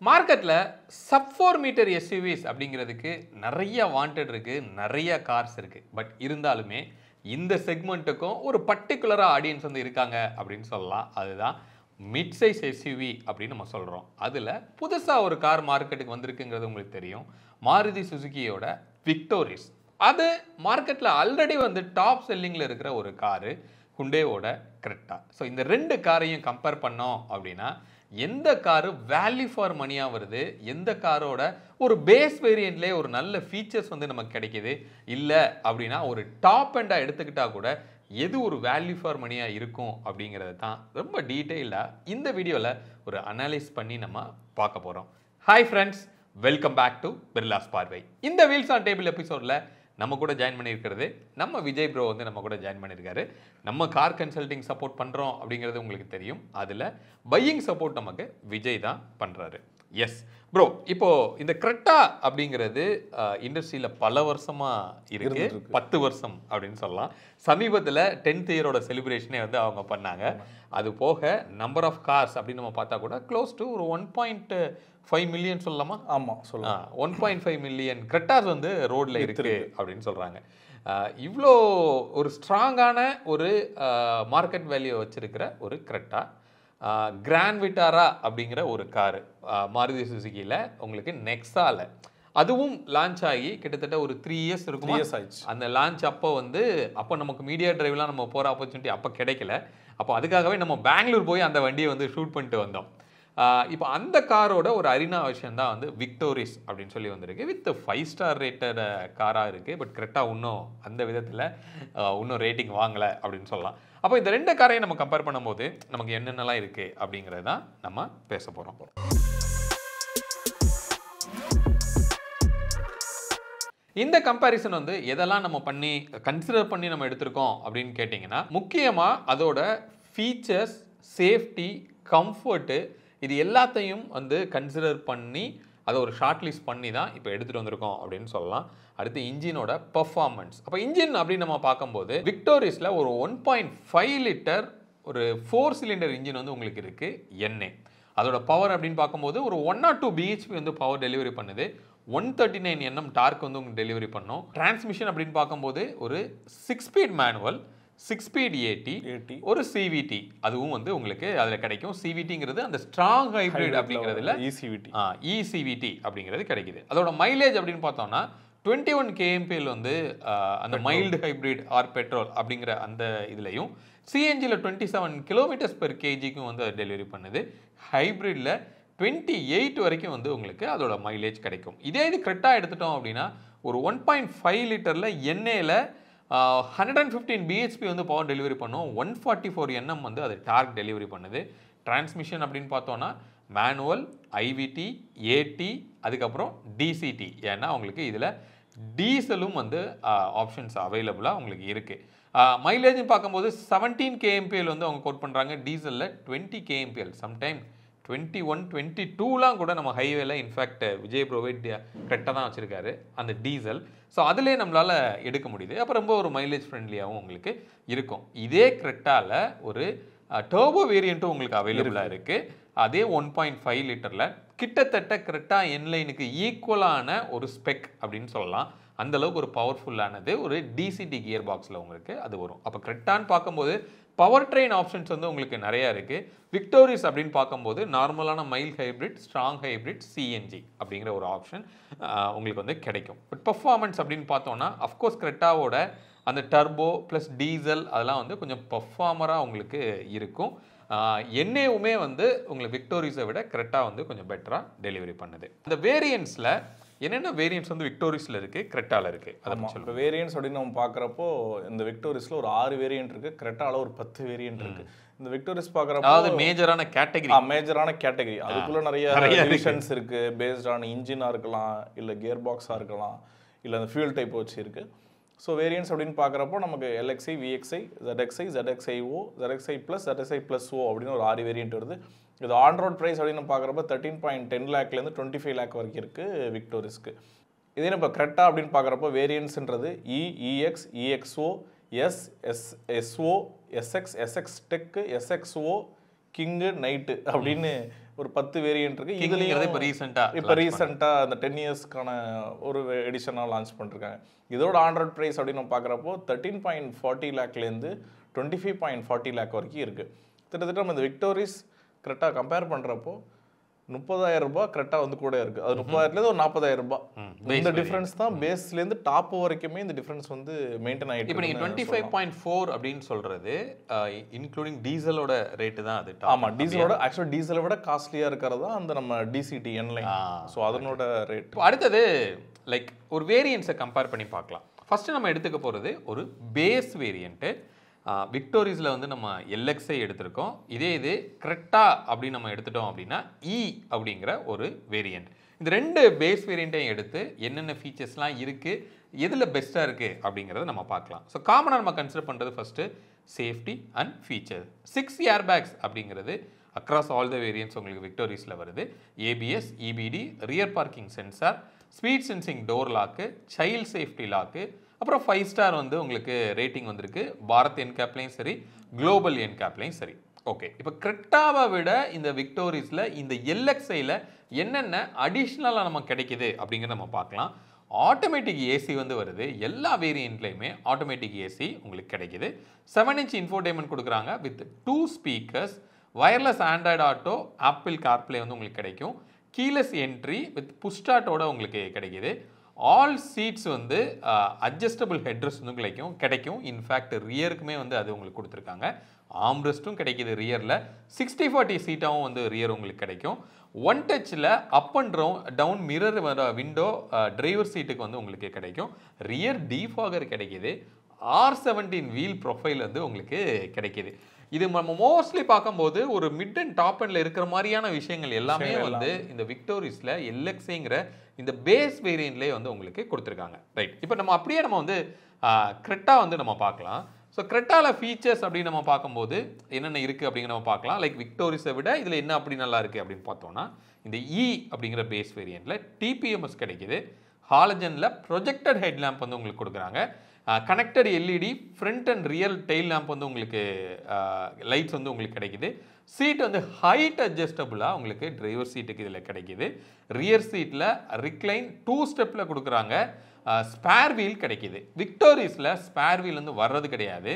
மார்க்கெட்டில் sub 4 metre SUVs அப்படிங்கிறதுக்கு நிறைய வாண்டட் இருக்குது, நிறைய கார்ஸ் இருக்குது. பட் இருந்தாலுமே இந்த செக்மெண்ட்டுக்கும் ஒரு பர்டிகுலராக ஆடியன்ஸ் வந்து இருக்காங்க அப்படின்னு சொல்லலாம். அதுதான் மிட் சைஸ் எஸ்யூவி அப்படின்னு நம்ம சொல்கிறோம். அதில் புதுசாக ஒரு கார் மார்க்கெட்டுக்கு வந்திருக்குங்கிறது உங்களுக்கு தெரியும். மாருதி சுசுகியோட விக்டோரிஸ். அது மார்க்கெட்டில் ஆல்ரெடி வந்து டாப் செல்லிங்கில் இருக்கிற ஒரு காரு ஹுண்டேவோட கிரெட்டா. ஸோ இந்த ரெண்டு காரையும் கம்பேர் பண்ணோம் அப்படின்னா எந்த காரு வேல்யூ ஃபார் மணியாக வருது, எந்த காரோட ஒரு பேஸ் வேரியண்ட்லேயே ஒரு நல்ல ஃபீச்சர்ஸ் வந்து நமக்கு கிடைக்கிது, இல்லை அப்படின்னா ஒரு டாப் எண்டாக எடுத்துக்கிட்டா கூட எது ஒரு வேல்யூ ஃபார் மணியாக இருக்கும் அப்படிங்கிறது தான் ரொம்ப டீட்டெயில்டாக இந்த வீடியோவில் ஒரு அனலைஸ் பண்ணி நம்ம பார்க்க போகிறோம். Hi friends, welcome back to Birla's பார்வை. இந்த வீல்ஸ் ஆன் டேபிள் எபிசோடில் நம்ம கூட ஜாயின் பண்ணியிருக்கிறது நம்ம விஜய் ப்ரோ வந்து நம்ம கூட ஜாயின் பண்ணியிருக்காரு. நம்ம கார் கன்சல்டிங் சப்போர்ட் பண்ணுறோம் அப்படிங்கிறது உங்களுக்கு தெரியும். அதில் பையிங் சப்போர்ட் நமக்கு விஜய் தான் பண்ணுறாரு. எஸ் ப்ரோ, இப்போது இந்த கிரெட்டா அப்படிங்கிறது இண்டஸ்ட்ரியில் பல வருஷமாக இருக்குது, 10 வருஷம் அப்படின்னு சொல்லலாம். சமீபத்தில் 10th இயரோட செலிப்ரேஷனே வந்து அவங்க பண்ணாங்க. அது போக நம்பர் ஆஃப் கார்ஸ் அப்படின்னு நம்ம பார்த்தா கூட க்ளோஸ் டு ஒரு 1.5 மில்லியன் சொல்லலாமா? ஆமாம் சொல்லலாம். 1.5 மில்லியன் கிரெட்டாஸ் வந்து ரோடில் இருக்குது அப்படின்னு சொல்கிறாங்க. இவ்வளோ ஒரு ஸ்ட்ராங்கான ஒரு மார்க்கெட் வேல்யூ வச்சுருக்கிற ஒரு கிரெட்டா, கிராண்ட் விட்டாரா அப்படிங்கிற ஒரு காரு மாருதி சுசுகியில் உங்களுக்கு நெக்ஸாவில் அதுவும் லான்ச் ஆகி கிட்டத்தட்ட ஒரு 3 இயர்ஸ் இருக்கும். அந்த லான்ச் அப்போ நமக்கு மீடியா டிரைவ்லாம் நம்ம போகிற ஆப்பர்ச்சுனிட்டி அப்போ கிடைக்கல. அப்போ அதுக்காகவே நம்ம பெங்களூர் போய் அந்த வண்டியை வந்து ஷூட் பண்ணிட்டு வந்தோம். இப்போ அந்த காரோட ஒரு அரினா விஷயம் தான் வந்து விக்டோரிஸ் அப்படின்னு சொல்லி வந்திருக்கு. வித் 5 ஸ்டார் ரேட்டட் காராக இருக்குது. பட் கரெக்டாக இன்னும் அந்த விதத்தில் இன்னும் ரேட்டிங் வாங்கலை அப்படின்னு சொல்லலாம். அப்போ இந்த ரெண்டு காரையும் நம்ம கம்பேர் பண்ணும்போது நமக்கு என்னென்னலாம் இருக்குது அப்படிங்கிறது தான் நம்ம பேச போகிறோம். இந்த கம்பேரிசன் வந்து எதெல்லாம் நம்ம பண்ணி கன்சிடர் பண்ணி நம்ம எடுத்திருக்கோம் அப்படின்னு கேட்டிங்கன்னா, முக்கியமாக அதோட ஃபீச்சர்ஸ், சேஃப்டி, கம்ஃபர்ட்டு, இது எல்லாத்தையும் வந்து கன்சிடர் பண்ணி அதை ஒரு ஷார்ட் லிஸ்ட் பண்ணி தான் இப்போ எடுத்துகிட்டு வந்திருக்கோம் அப்படின்னு சொல்லலாம். அடுத்து இன்ஜினோட பர்ஃபார்மன்ஸ். அப்போ இன்ஜின் அப்படின்னு நம்ம பார்க்கும்போது விக்டோரிஸில் ஒரு 1.5 லிட்டர் ஒரு 4 சிலிண்டர் இன்ஜின் வந்து உங்களுக்கு இருக்குது. எண்ணெய் அதோட பவர் அப்படின்னு பார்க்கும்போது ஒரு 102 பிஹெச்பி வந்து பவர் டெலிவரி பண்ணுது. 139 Nm டார்க் வந்து உங்களுக்கு டெலிவரி பண்ணும். டிரான்ஸ்மிஷன் அப்படின்னு பார்க்கும்போது ஒரு 6 ஸ்பீட் மேனுவல், 6 ஸ்பீட் ஏடி, ஒரு சிவிடி அதுவும் வந்து உங்களுக்கு அதில் கிடைக்கும். சிவிடிங்கிறது அந்த ஸ்ட்ராங் ஹைப்ரிட் அப்படிங்கிறதுல இசிவிடி அப்படிங்கிறது கிடைக்குது. அதோட மைலேஜ் அப்படின்னு பார்த்தோம்னா 21 kmpl வந்து அந்த மைல்டு ஹைப்ரிட் ஆர் பெட்ரோல் அப்படிங்கிற அந்த இதுலையும், சிஎன்ஜியில் 27 km/kgக்கும் வந்து அது டெலிவரி பண்ணுது. ஹைப்ரிடில் 28 வரைக்கும் வந்து உங்களுக்கு அதோட மைலேஜ் கிடைக்கும். இதே இது கிரெட்டா எடுத்துட்டோம் அப்படின்னா ஒரு 1.5 லிட்டரில் எண்ணெயில் 115 பிஹெச்பி வந்து பவர் டெலிவரி பண்ணும். 144 Nm வந்து அது டார்க் டெலிவரி பண்ணுது. டிரான்ஸ்மிஷன் அப்படின்னு பார்த்தோன்னா மேனுவல், ஐவிடி, ஏடி, அதுக்கப்புறம் டிசிடி. ஏன்னா உங்களுக்கு இதில் டீசலும் வந்து ஆப்ஷன்ஸ் அவைலபிளாக உங்களுக்கு இருக்குது. மைலேஜ்னு பார்க்கும்போது 17 kmpl வந்து அவங்க கோட் பண்ணுறாங்க. டீசலில் 20 kmpl, சம்டைம் 21, 22லாம் கூட நம்ம ஹைவேல இன்ஃபேக்ட் விஜய் ப்ரோவே கரெக்டாக தான் வச்சுருக்காரு அந்த டீசல். ஸோ அதிலே நம்மளால் எடுக்க முடியுது. அப்போ ரொம்ப ஒரு மைலேஜ் ஃப்ரெண்ட்லியாகவும் உங்களுக்கு இருக்கும். இதே கிரெட்டாவில் ஒரு டர்போ வேரியண்ட்டும் உங்களுக்கு அவைலபிளாக இருக்குது. அதே 1.5 லிட்டரில் கிட்டத்தட்ட கிரெட்டா என்லைனுக்கு ஈக்குவலான ஒரு ஸ்பெக் அப்படின்னு சொல்லலாம். அந்தளவுக்கு ஒரு பவர்ஃபுல்லானது ஒரு டிசிடி கியர் பாக்ஸில் உங்களுக்கு அது வரும். அப்போ கிரெட்டான்னு பார்க்கும்போது பவர் ட்ரெயின் ஆப்ஷன்ஸ் வந்து உங்களுக்கு நிறையா இருக்குது. விக்டோரிஸ் அப்படின்னு பார்க்கும்போது நார்மலான mild hybrid, strong hybrid, CNG அப்படிங்கிற ஒரு ஆப்ஷன் உங்களுக்கு வந்து கிடைக்கும். பட் பர்ஃபார்மன்ஸ் அப்படின்னு பார்த்தோன்னா அஃப்கோர்ஸ் கிரெட்டாவோட அந்த டர்போ ப்ளஸ் டீசல் அதெல்லாம் வந்து கொஞ்சம் பர்ஃபார்மராக உங்களுக்கு இருக்கும். எண்ணெயுமே வந்து உங்களுக்கு விக்டோரிஸை விட கிரெட்டா வந்து கொஞ்சம் பெட்டராக டெலிவரி பண்ணுது. அந்த வேரியன்ஸில் என்னென்ன வேரியன்ட்ஸ் வந்து விக்டோரிஸில் இருக்குது, கிரெட்டாவில் இருக்குது? ஆமாம், இப்போ வேரியன்ட்ஸ் அப்படின்னு நம்ம பார்க்குறப்போ இந்த விக்டோரிஸில் ஒரு 6 வேரியன்ட் இருக்குது, கிரெட்டாவில் ஒரு 10 வேரியன்ட் இருக்குது. இந்த விக்டோரிஸ் பார்க்குறப்போ அதாவது மேஜரான கேட்டகரி அதுக்குள்ளே நிறைய டிவிஷன்ஸ் இருக்குது. பேஸ்ட் ஆன் இன்ஜினாக இருக்கலாம், இல்லை கியர் பாக்ஸாக இருக்கலாம், இல்லை அந்த ஃபியூல் டைப் வச்சு இருக்குது. ஸோ வேரியன்ட்ஸ் அப்படின்னு பார்க்குறப்போ நமக்கு LXI, VXI, ZXI, ZXIO, ZXI plus, ZXI plus O அப்படின்னு ஒரு 6 வேரியன்ட் வருது. இது ஆன் ரோட் ப்ரைஸ் அப்படின்னு பார்க்குறப்ப 13.10 லேக்லேருந்து 25 லேக் வரைக்கும் இருக்குது விக்டோரிஸ்க்கு. இதே நம்ம கிரெட்டா அப்படின்னு பார்க்குறப்போ வேரியன்ட்ஸ்ன்றது EX, EXO, SO, SX, SX tech, SXO, king, knight அப்படின்னு ஒரு 10 வேரியன்ட் இருக்கு. இதுலயும் இப்போ ரீசெண்டாக அந்த 10 இயர்ஸ்க்கான ஒரு எடிஷனாக லான்ச் பண்ணிருக்காங்க. இதோட ஆண்ட்ராய்ட் ப்ரைஸ் அப்படின்னு நம்ம பார்க்குறப்போ 13.40 லேக்லேருந்து 25.40 லேக் வரைக்கும் இருக்குது. கிட்டத்தட்ட நம்ம இந்த விக்டோரிஸ் கரெக்டாக கம்பேர் பண்ணுறப்போ 30,000 ரூபாய் கரெக்டாக வந்து கூட இருக்குது. அது 30,000லேருந்து ஒரு 40,000 ரூபாய். இந்த டிஃப்ரென்ஸ் தான் பேஸ்லேருந்து டாப் வரைக்குமே இந்த டிஃப்ரென்ஸ் வந்து மெயின்டைன் ஆகிட்டு. இப்போ நீங்கள் 25.4 அப்படின்னு சொல்கிறது இன்க்ளூடிங் டீசலோட ரேட்டு தான் அது. ஆமாம், டீசலோட ஆக்சுவலாக டீசலை விட காஸ்ட்லியாக இருக்கிறது தான் அந்த நம்ம டிசிடி என்லைன். ஸோ அதனோட ரேட். அடுத்தது லைக் ஒரு வேரியன்ஸை கம்பேர் பண்ணி பார்க்கலாம். ஃபஸ்ட்டு நம்ம எடுத்துக்க போகிறது ஒரு பேஸ் வேரியண்ட்டு. விக்டோரிஸில் வந்து நம்ம எல்எக்ஸை எடுத்திருக்கோம். இது கிரெட்டா அப்படின்னு நம்ம எடுத்துட்டோம் அப்படின்னா அப்படிங்கிற ஒரு வேரியண்ட். இந்த 2 பேஸ் வேரியண்ட்டையும் எடுத்து என்னென்ன ஃபீச்சர்ஸ்லாம் இருக்குது, எதில் பெஸ்ட்டாக இருக்குது அப்படிங்கிறத நம்ம பார்க்கலாம். ஸோ காமனாக நம்ம கன்சிடர் பண்ணுறது first safety and feature. 6 air bags அப்படிங்கிறது அக்ராஸ் ஆல் த வேரியன்ட்ஸ் உங்களுக்கு விக்டோரிஸில் வருது. ABS, EBD, rear parking sensor, speed sensing door lock, child safety lock, அப்புறம் 5 ஸ்டார் வந்து உங்களுக்கு ரேட்டிங் வந்திருக்கு. பாரத் என்கேப்லையும் சரி, குளோபல் என்கேப்லையும் சரி. ஓகே, இப்போ கிரெட்டாவை விட இந்த விக்டோரிஸில் இந்த எல்எக்ஸ்ஐயில் என்னென்ன அடிஷ்னலாக நமக்கு கிடைக்குது அப்படிங்கிறத நம்ம பார்க்கலாம். ஆட்டோமேட்டிக் ஏசி வந்து வருது. எல்லா வேரியண்ட்லையுமே ஆட்டோமேட்டிக் ஏசி உங்களுக்கு கிடைக்குது. 7 இன்ச் இன்ஃபோடெயின்மெண்ட் கொடுக்குறாங்க with 2 speakers. Wireless Android auto, apple CarPlay வந்து உங்களுக்கு கிடைக்கும். கீலெஸ் என்ட்ரி வித் புஷ்டாட்டோட உங்களுக்கு கிடைக்குது. ஆல் சீட்ஸ் வந்து அட்ஜஸ்டபிள் ஹெட்ரெஸ்ட் வந்து கிடைக்கும். இன்ஃபேக்ட் ரியருக்குமே வந்து அது உங்களுக்கு கொடுத்துருக்காங்க. ஆம்ரெஸ்ட்டும் கிடைக்கிது ரியரில். 60/40 சீட்டாகவும் வந்து ரியர் உங்களுக்கு கிடைக்கும். ஒன் டச்சில் up and down mirror window driver சீட்டுக்கு வந்து உங்களுக்கு கிடைக்கும். ரியர் டீஃபாகர் கிடைக்கிது. R17 வீல் ப்ரொஃபைல் வந்து உங்களுக்கு கிடைக்கிது. இது நம்ம மோஸ்ட்லி பார்க்கும்போது ஒரு மிட் அண்ட் டாப் அண்டில் இருக்கிற மாதிரியான விஷயங்கள் எல்லாமே வந்து இந்த விக்டோரிஸில் எல்எக்ஸைங்கிற இந்த பேஸ் வேரியண்ட்லேயே வந்து உங்களுக்கு கொடுத்துருக்காங்க. ரைட், இப்போ நம்ம அப்படியே நம்ம வந்து கிரெட்டா வந்து நம்ம பார்க்கலாம். ஸோ கிரெட்டாவில் ஃபீச்சர்ஸ் அப்படின்னு நம்ம பார்க்கும்போது என்னென்ன இருக்குது அப்படிங்கிற நம்ம பார்க்கலாம். லைக் விக்டோரிஸை விட இதில் என்ன அப்படி நல்லா இருக்குது அப்படின்னு பார்த்தோன்னா, இந்த அப்படிங்கிற பேஸ் வேரியண்ட்டில் TPMS கிடைக்கிது. ஹாலஜனில் ப்ரொஜெக்டட் ஹெட் லேம்ப் வந்து உங்களுக்கு கொடுக்குறாங்க. Connected LED front and rear tail lamp வந்து உங்களுக்கு லைட்ஸ் வந்து உங்களுக்கு கிடைக்குது. சீட் வந்து ஹைட் அட்ஜஸ்டபுளாக உங்களுக்கு டிரைவர் சீட்டுக்கு இதில் கிடைக்கிது. ரியர் சீட்டில் ரிக்ளைன் 2 ஸ்டெப்பில் கொடுக்குறாங்க. ஸ்பேர் வீல் கிடைக்கிது. விக்டோரிஸில் ஸ்பேர் வீல் வந்து வர்றது கிடையாது.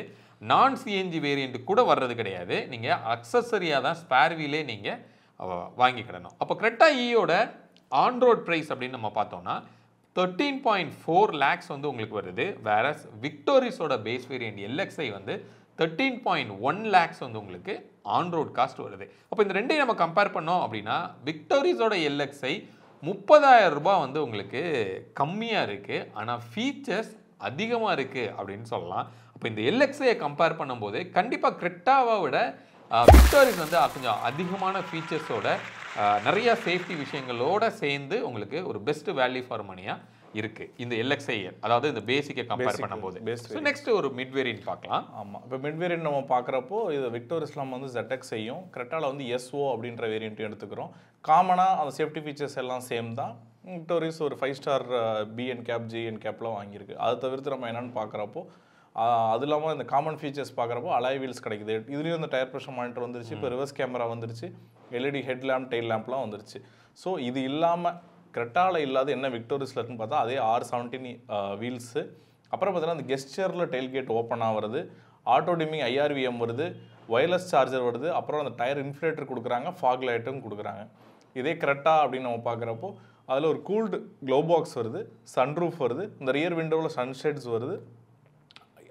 நான் சிஎன்ஜி வேரியண்ட் கூட வர்றது கிடையாது. நீங்கள் அக்சஸரியாக தான் ஸ்பேர் வீலே நீங்கள் வாங்கிக்கிடணும். அப்போ கிரெட்டா ஈயோட ஆன்-ரோட் ப்ரைஸ் அப்படின்னு நம்ம பார்த்தோம்னா 13.4 lakhs வந்து உங்களுக்கு வருது. வேறஸ் விக்டோரிஸோட பேஸ் வேரியண்ட் எல்எக்ஸ்ஐ வந்து 13.1 lakhs வந்து உங்களுக்கு ஆன் ரோட் காஸ்ட் வருது. அப்போ இந்த ரெண்டையும் நம்ம கம்பேர் பண்ணோம் அப்படின்னா விக்டோரிஸோட எல்எக்ஸ்ஐ 30,000 ரூபாய் வந்து உங்களுக்கு கம்மியாக இருக்குது. ஆனால் ஃபீச்சர்ஸ் அதிகமாக இருக்குது அப்படின்னு சொல்லலாம். அப்போ இந்த எல்எக்ஸ்ஐயை கம்பேர் பண்ணும்போது கண்டிப்பாக கிரெட்டாவை விட விக்டோரிஸ் வந்து கொஞ்சம் அதிகமான ஃபீச்சர்ஸோட நிறைய சேஃப்டி விஷயங்களோட சேர்ந்து உங்களுக்கு ஒரு பெஸ்ட் வேல்யூ ஃபார் மணியாக இருக்குது இந்த எல்எக்ஸ்ஐ. அதாவது இந்த பேசிக்கை கம்பேர் பண்ணும்போது. ஸோ நெக்ஸ்ட் ஒரு மிட் வேரியன்ட் பார்க்கலாம். ஆமாம், இப்போ மிட் வேரியன்ட் நம்ம பார்க்குறப்போ இது விக்டோரிஸில் நம்ம வந்து ZXஐயும் கிரெட்டாவில் வந்து SO அப்படின்ற வேரியண்ட்டையும் எடுத்துக்கிறோம். காமனாக அந்த சேஃப்டி ஃபீச்சர்ஸ் எல்லாம் சேம் தான். விக்டோரிஸ் ஒரு 5 ஸ்டார் BNCAP GNCAPலாம் வாங்கியிருக்கு. அதை தவிர்த்து நம்ம என்னென்னு பார்க்குறப்போ அது இல்லாமல் இந்த காமன் ஃபீச்சர்ஸ் பார்க்குறப்போ அலாய் வீல்ஸ் கிடைக்குது. இதுலேயும் இந்த டயர் ப்ரெஷர் மானிட்டர் வந்துருச்சு. இப்போ ரிவர்ஸ் கேமரா வந்துருச்சு. LED ஹெட் லேம்ப், டெயில் லேம்ப்லாம் வந்துருச்சு. ஸோ இது இல்லாமல் கிரெட்டாவில் இல்லாத என்ன விக்டோரிஸில் இருக்குன்னு பார்த்தா அதே R17 வீல்ஸு. அப்புறம் பார்த்தீங்கன்னா அந்த கெஸ்டரில் டெயில்கேட் ஓப்பன் ஆகிறது, ஆட்டோ டிமிங் IRVM வருது, ஒயர்லெஸ் சார்ஜர் வருது. அப்புறம் அந்த டயர் இன்ஃப்ளேட்டர் கொடுக்குறாங்க, ஃபாக் லைட்டும் கொடுக்குறாங்க. இதே கிரெட்டா அப்படின்னு நம்ம பார்க்குறப்போ அதில் ஒரு கூல்டு க்ளோ பாக்ஸ் வருது, சன்ரூஃப் வருது, இந்த ரியர் விண்டோவில் சன்ஷேட்ஸ் வருது.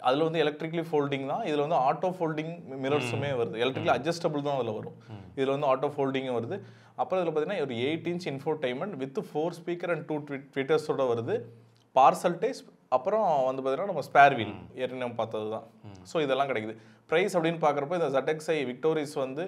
அதில் வந்து எலக்ட்ரிக்கலி ஃபோல்டிங் தான். இதில் வந்து ஆட்டோ ஃபோல்டிங் மிரர்ஸுமே வருது. எலக்ட்ரிக்கலி அட்ஜஸ்டபிள் தான் அதில் வரும். இதில் வந்து ஆட்டோ ஃபோல்டிங்கும் வருது. அப்புறம் இதில் பார்த்தீங்கன்னா ஒரு 8 inch infotainment with 4 speaker and 2 ட்விட்டர்ஸோட வருது. பார்சல் டேஸ், அப்புறம் வந்து பார்த்தீங்கன்னா நம்ம ஸ்பேர் வீல் ஏற்கனவே பார்த்தது தான். ஸோ இதெல்லாம் கிடைக்குது. ப்ரைஸ் அப்படின்னு பார்க்குறப்போ இந்த ZXஐ விக்டோரிஸ் வந்து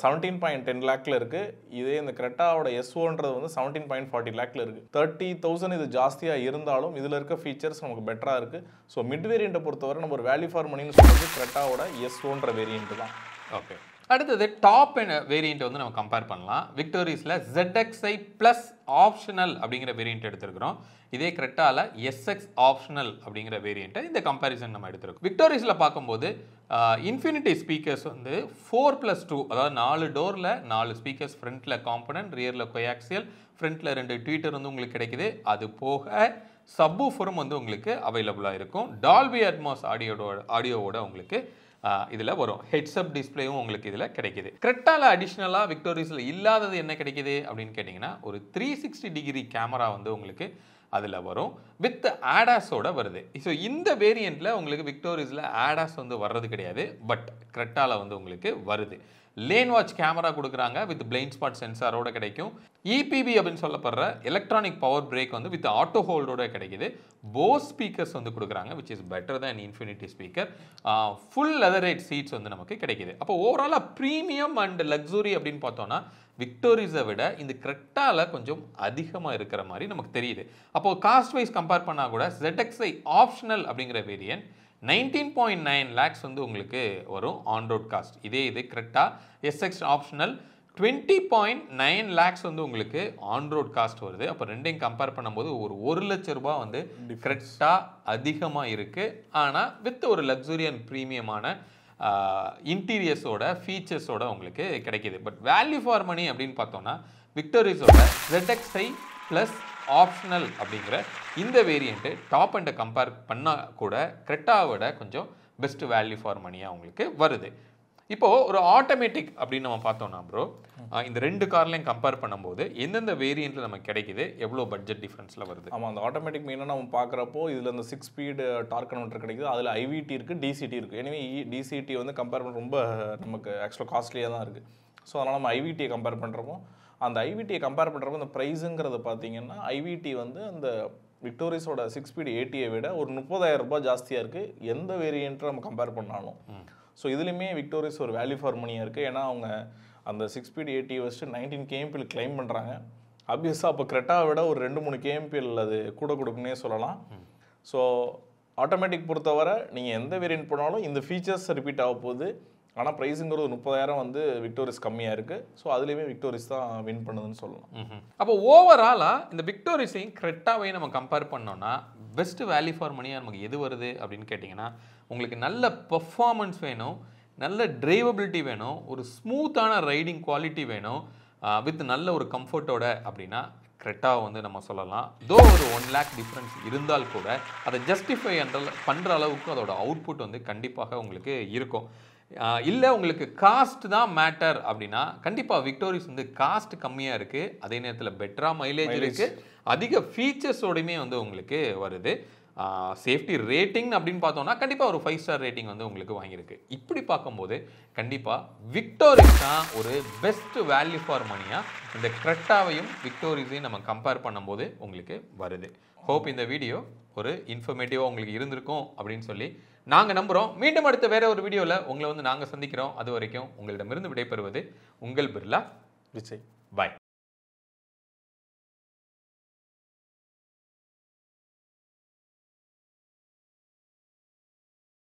17.10 lakhல இருக்குது. இதே இந்த கிரெட்டாவோட SOன்றது வந்து 17.40 lakhல இருக்குது. 30,000 இது ஜாஸ்தியாக இருந்தாலும் இதில் இருக்க ஃபீச்சர்ஸ் நமக்கு பெட்டராக இருக்குது. ஸோ மிட் வேரியண்ட்டை பொறுத்தவரை நம்ம ஒரு வேல்யூ ஃபார் மணின்னு சொல்கிறது கிரெட்டாவோட SOன்ற வேரியண்ட் தான். ஓகே, அடுத்தது டாப் வேரியண்ட் வந்து நம்ம கம்பேர் பண்ணலாம். விக்டோரிஸில் ZXi ப்ளஸ் ஆப்ஷனல் அப்படிங்கிற வேரியண்ட் எடுத்திருக்கிறோம். இதே கிரெட்டால SX ஆப்ஷனல் அப்படிங்கிற வேரியண்ட்டை இந்த கம்பேரிசன் நம்ம எடுத்திருக்கோம். விக்டோரிஸில் பார்க்கும்போது இன்ஃபினிட்டி ஸ்பீக்கர்ஸ் வந்து 4+2, அதாவது 4 டோரில் 4 ஸ்பீக்கர்ஸ், ஃப்ரண்ட்டில் காம்பனன்ட், ரியரில் கோயாக்சியல், ஃப்ரண்ட்டில் 2 ட்வீட்டர் வந்து உங்களுக்கு கிடைக்குது. அது போக சப்வூஃபரும் வந்து உங்களுக்கு அவைலபிளாக இருக்கும். டால்பி அட்மாஸ் ஆடியோவோட உங்களுக்கு இதில் வரும். ஹெட்ஸ்அப் டிஸ்பிளேயும் உங்களுக்கு இதில் கிடைக்குது. கிரெட்டால அடிஷ்னலாக விக்டோரிஸில் இல்லாதது என்ன கிடைக்குது அப்படின்னு கேட்டிங்கன்னா, ஒரு 360 டிகிரி கேமரா வந்து உங்களுக்கு அதில் வரும். வித் ஆடாஸோட வருது. ஸோ இந்த வேரியண்ட்டில் உங்களுக்கு விக்டோரிஸில் ஆடாஸ் வந்து வர்றது கிடையாது. பட் கிரெட்டால வந்து உங்களுக்கு வருது. லேன் வாட்ச் கேமரா கொடுக்குறாங்க வித் பிளைண்ட் ஸ்பாட் சென்சாரோட கிடைக்கும். EPB அப்படின்னு சொல்லப்படுற எலக்ட்ரானிக் பவர் பிரேக் வந்து வித் ஆட்டோ ஹோல்டோட கிடைக்குது. போஸ் ஸ்பீக்கர்ஸ் வந்து கொடுக்குறாங்க which is better than Infinity speaker. Full leatherette seats வந்து நமக்கு கிடைக்குது. அப்போ ஓவராலாக ப்ரீமியம் அண்ட் லக்ஸுரி அப்படின்னு பார்த்தோன்னா விக்டோரிஸை விட இந்த கிரெட்டால கொஞ்சம் அதிகமாக இருக்கிற மாதிரி நமக்கு தெரியுது. அப்போது காஸ்ட் வைஸ் கம்பேர் பண்ணால் கூட ZXi ஆப்ஷனல் அப்படிங்கிற வேரியன்ட் 19.9 lakhs வந்து உங்களுக்கு வரும் ஆன் ரோட் காஸ்ட். இதே இது கிரெட்டா SX ஆப்ஷனல் 20.9 lakhs வந்து உங்களுக்கு ஆன் ரோட் காஸ்ட் வருது. அப்போ ரெண்டையும் கம்பேர் பண்ணும்போது ஒரு 1 லட்ச ரூபாய் வந்து கிரெட்டா அதிகமாக இருக்குது. ஆனால் வித் ஒரு லக்ஸுரி அண்ட் ப்ரீமியமான இன்டீரியர்ஸோட ஃபீச்சர்ஸோட உங்களுக்கு கிடைக்கிது. பட் வேல்யூ ஃபார் மணி அப்படின்னு பார்த்தோன்னா விக்டோரிஸோட ZXi ப்ளஸ் ஆப்ஷனல் அப்படிங்கிற இந்த வேரியண்ட்டு டாப் அண்டை கம்பேர் பண்ணால் கூட கிரெட்டாவோட கொஞ்சம் பெஸ்ட் வேல்யூ ஃபார் மணியாக உங்களுக்கு வருது. இப்போது ஒரு ஆட்டோமேட்டிக் அப்படின்னு நம்ம பார்த்தோம்னா ப்ரோ, இந்த ரெண்டு கார்லையும் கம்பேர் பண்ணும்போது எந்தெந்த வேரியண்ட்டில் நமக்கு கிடைக்குது, எவ்வளோ பட்ஜெட் டிஃப்ரென்ஸில் வருது? ஆமாம், அந்த ஆட்டோமேட்டிக் மெயினாக நம்ம பார்க்குறப்போ இதில் இந்த 6 ஸ்பீடு டார்க் கன்வெர்ட்டர் கிடைக்குது. அதில் IVT இருக்குது, DCT இருக்குது. எனவே DCT வந்து கம்பேர் பண்ண ரொம்ப நமக்கு ஆக்சுவலாக காஸ்ட்லியாக தான் இருக்குது. ஸோ அதனால் நம்ம IVTயை கம்பேர் பண்ணுறப்போ, அந்த IVTயை கம்பேர் பண்ணுறப்போ அந்த ப்ரைஸுங்கிறத பார்த்தீங்கன்னா IVT வந்து அந்த விக்டோரிஸோட 6 ஸ்பீடு ATயை விட ஒரு 30,000 ரூபாய் ஜாஸ்தியாக இருக்குது எந்த வேரியண்ட்டை நம்ம கம்பேர் பண்ணாலும். ஸோ இதுலேயுமே விக்டோரிஸ் ஒரு வேல்யூ ஃபார் மணியாக இருக்குது. ஏன்னா அவங்க அந்த 6 ஸ்பீடு AT வச்சுட்டு 19 kmpl கிளைம் பண்ணுறாங்க. ஆப்வியஸாக அப்போ கிரெட்டாவை விட ஒரு 2-3 kmpl அது கூட கொடுக்குன்னே சொல்லலாம். ஸோ ஆட்டோமேட்டிக் பொறுத்தவரை நீங்கள் எந்த வேரியன்ட் போனாலும் இந்த ஃபீச்சர்ஸ் ரிப்பீட் ஆக போகுது. ஆனால் ப்ரைஸுங்கிறது 30,000 வந்து விக்டோரிஸ் கம்மியாக இருக்குது. ஸோ அதுலேயுமே விக்டோரிஸ் தான் வின் பண்ணுதுன்னு சொல்லலாம். அப்போ ஓவராலாக இந்த விக்டோரிஸையும் கிரெட்டாவையும் நம்ம கம்பேர் பண்ணோம்னா பெஸ்ட் வேல்யூ ஃபார் மணியாக நமக்கு எது வருது அப்படின்னு கேட்டிங்கன்னா, உங்களுக்கு நல்ல பெர்ஃபார்மன்ஸ் வேணும், நல்ல டிரைவபிலிட்டி வேணும், ஒரு ஸ்மூத்தான ரைடிங் குவாலிட்டி வேணும், வித் நல்ல ஒரு கம்ஃபர்ட்டோட அப்படின்னா கிரெட்டாவை வந்து நம்ம சொல்லலாம். தோ ஒரு 1 lakh டிஃப்ரென்ஸ் இருந்தால் கூட அதை ஜஸ்டிஃபை பண்ணுற அளவுக்கு அதோட அவுட்புட் வந்து கண்டிப்பாக உங்களுக்கு இருக்கும். இல்லை உங்களுக்கு காஸ்ட் தான் மேட்டர் அப்படின்னா கண்டிப்பாக விக்டோரிஸ் வந்து காஸ்ட் கம்மியாக இருக்குது, அதே நேரத்தில் பெட்டராக மைலேஜ் இருக்குது, அதிக ஃபீச்சர்ஸோடையுமே வந்து உங்களுக்கு வருது. சேஃப்டி ரேட்டிங் அப்படின்னு பார்த்தோம்னா கண்டிப்பாக ஒரு 5 ஸ்டார் ரேட்டிங் வந்து உங்களுக்கு வாங்கியிருக்கு. இப்படி பார்க்கும்போது கண்டிப்பாக விக்டோரிஸ் தான் ஒரு பெஸ்ட் வேல்யூ ஃபார் மணியாக இந்த கிரெட்டாவையும் விக்டோரிஸையும் நம்ம கம்பேர் பண்ணும்போது உங்களுக்கு வருது. ஹோப் இந்த வீடியோ ஒரு இன்ஃபர்மேட்டிவாக உங்களுக்கு இருந்திருக்கும் அப்படின்னு சொல்லி நாங்கள் நம்புகிறோம். மீண்டும் அடுத்த வேற ஒரு வீடியோவில் உங்களை வந்து நாங்கள் சந்திக்கிறோம். அது வரைக்கும் உங்களிடமிருந்து விடைபெறுவது உங்கள் பிர்லா விஜய். பாய்.